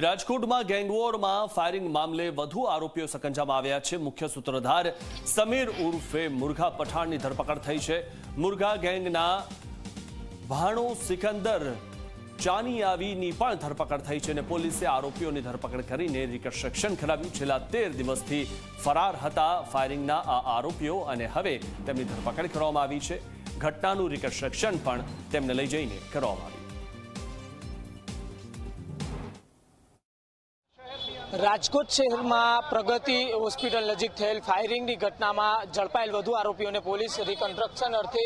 રાજકોટમાં ગેંગવોરમાં ફાયરિંગ મામલે વધુ આરોપીઓ સકંજામાં આવ્યા છે। મુખ્ય સૂત્રધાર સમીર ઉર્ફે મુરઘા પઠાણની ધરપકડ થઈ છે। મુરઘા ગેંગના ભાણો સિકંદર ચાનિયાવીની પણ ધરપકડ થઈ છે અને પોલીસે આરોપીઓની ધરપકડ કરીને રિકન્સ્ટ્રક્શન કરાવ્યું। છેલ્લા 13 દિવસથી ફરાર હતા ફાયરિંગના આ આરોપીઓ અને હવે તેમની ધરપકડ કરવામાં આવી છે। ઘટનાનું રિકન્સ્ટ્રક્શન પણ તેમને લઈ જઈને કરવામાં આવ્યું। રાજકોટ શહેરમાં પ્રગતિ હોસ્પિટલ નજીક થયેલ ફાયરિંગની ઘટનામાં ઝડપાયેલ વધુ આરોપીઓને પોલીસ રિકન્સ્ટ્રક્શન અર્થે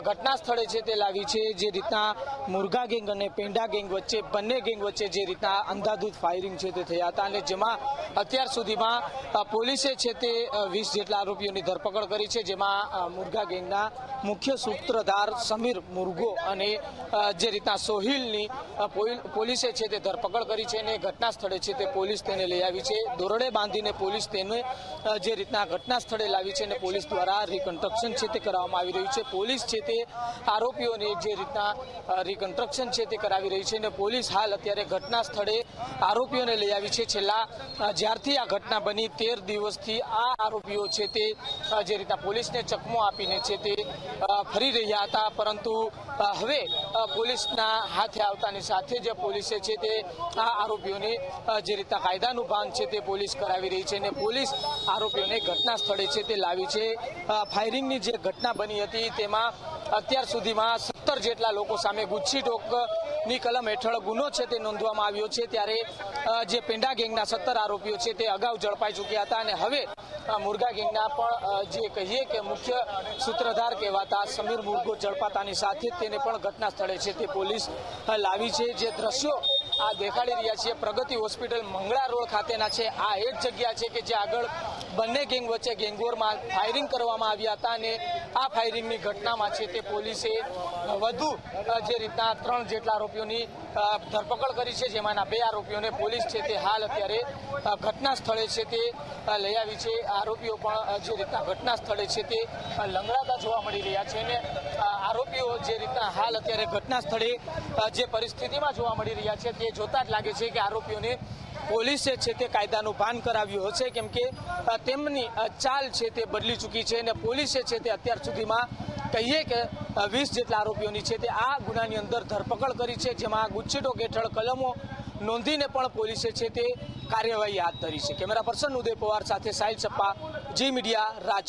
ઘટના સ્થળે છે તે લાવી છે। જે રીતના મુરઘા ગેંગ અને પેંડા ગેંગ વચ્ચે બંને ગેંગ વચ્ચે જે રીતના અંધાધૂંધ ફાયરિંગ છે તે થયા હતા અને જેમાં અત્યાર સુધીમાં પોલીસે છે તે 20 જેટલા આરોપીઓની ધરપકડ કરી છે। જેમાં મુરઘા ગેંગના મુખ્ય સૂત્રધાર સમીર મુરઘો અને જે રીતના સોહિલની પોલીસે છે તે ધરપકડ કરી છે અને ઘટના સ્થળે છે તે પોલીસ તેને લઈ આવી છે। દોરડે બાંધીને પોલીસ તેને જે રીતના ઘટના સ્થળે લાવી છે અને પોલીસ દ્વારા રિકન્સ્ટ્રક્શન છે તે કરવામાં આવી રહ્યું છે। પોલીસ છે તે આરોપીઓને જે રીતના રિકન્સ્ટ્રક્શન છે તે કરાવી રહી છે અને પોલીસ હાલ અત્યારે ઘટના સ્થળે આરોપીઓને લઈ આવી છે। છેલ્લા જ્યારથી આ ઘટના બની 13 દિવસથી આ આરોપીઓ છે તે જે રીતના પોલીસને ચકમો આપીને છે તે ફરી રહ્યા હતા, પરંતુ હવે પોલીસના હાથે આવતાની સાથે જ પોલીસે છે તે આ આરોપીઓને જે રીતના કાયદાનું ભાન છે તે પોલીસ કરાવી રહી છે અને પોલીસ આરોપીઓને ઘટના સ્થળે છે તે લાવી છે। ફાયરિંગની જે ઘટના બની હતી તેમાં અત્યાર સુધીમાં 17 જેટલા લોકો સામે ગુસ્સીટોકની કલમ હેઠળ ગુનો છે તે નોંધવામાં આવ્યો છે। ત્યારે જે પેંડા ગેંગના 17 આરોપીઓ છે તે અગાઉ ઝડપાઈ ચૂક્યા હતા અને હવે મુરઘા ગેંગના પણ જે કહીએ કે મુખ્ય સૂત્રધાર કહેવાતા સમીર મુરઘો ઝડપાતાની સાથે તેને પણ ઘટના સ્થળે છે તે પોલીસ લાવી છે। જે દ્રશ્યો આ દેખાડી રહ્યા છીએ પ્રગતિ હોસ્પિટલ મંગળા રોડ ખાતેના છે। આ એ જ જગ્યા છે કે જે આગળ બંને ગેંગ વચ્ચે ગેંગવોરમાં ફાયરિંગ કરવામાં આવ્યા હતા અને આ ફાયરિંગની ઘટનામાં છે તે પોલીસે વધુ જે રીતના 3 જેટલા આરોપીઓની ધરપકડ કરી છે, જેમાંના 2 આરોપીઓને પોલીસ છે તે હાલ અત્યારે ઘટના સ્થળે છે તે લઈ આવી છે। આરોપીઓ પણ જે રીતના ઘટના સ્થળે છે તે લંગડાતા જોવા મળી રહ્યા છે અને આરોપીઓ જે રીતના હાલ અત્યારે ઘટના સ્થળે જે પરિસ્થિતિમાં જોવા મળી રહ્યા છે તે જોતા જ લાગે છે કે આરોપીઓને પોલીસે છે તે કાયદાનું ભાન કરાવ્યું હશે, કેમ કે તેમની ચાલ છે તે બદલી ચૂકી છે અને પોલીસે છે તે અત્યાર સુધીમાં કહીએ કે 20 જેટલા આરોપીઓની છે તે આ ગુનાની અંદર ધરપકડ કરી છે, જેમાં ગુસ્સીટોક હેઠળ કલમો નોંધીને પણ પોલીસે છે તે કાર્યવાહી હાથ ધરી છે। કેમેરા પર્સન ઉદય પવાર સાથે સાહિલ સપ્પા, જી મીડિયા, રાજકોટ।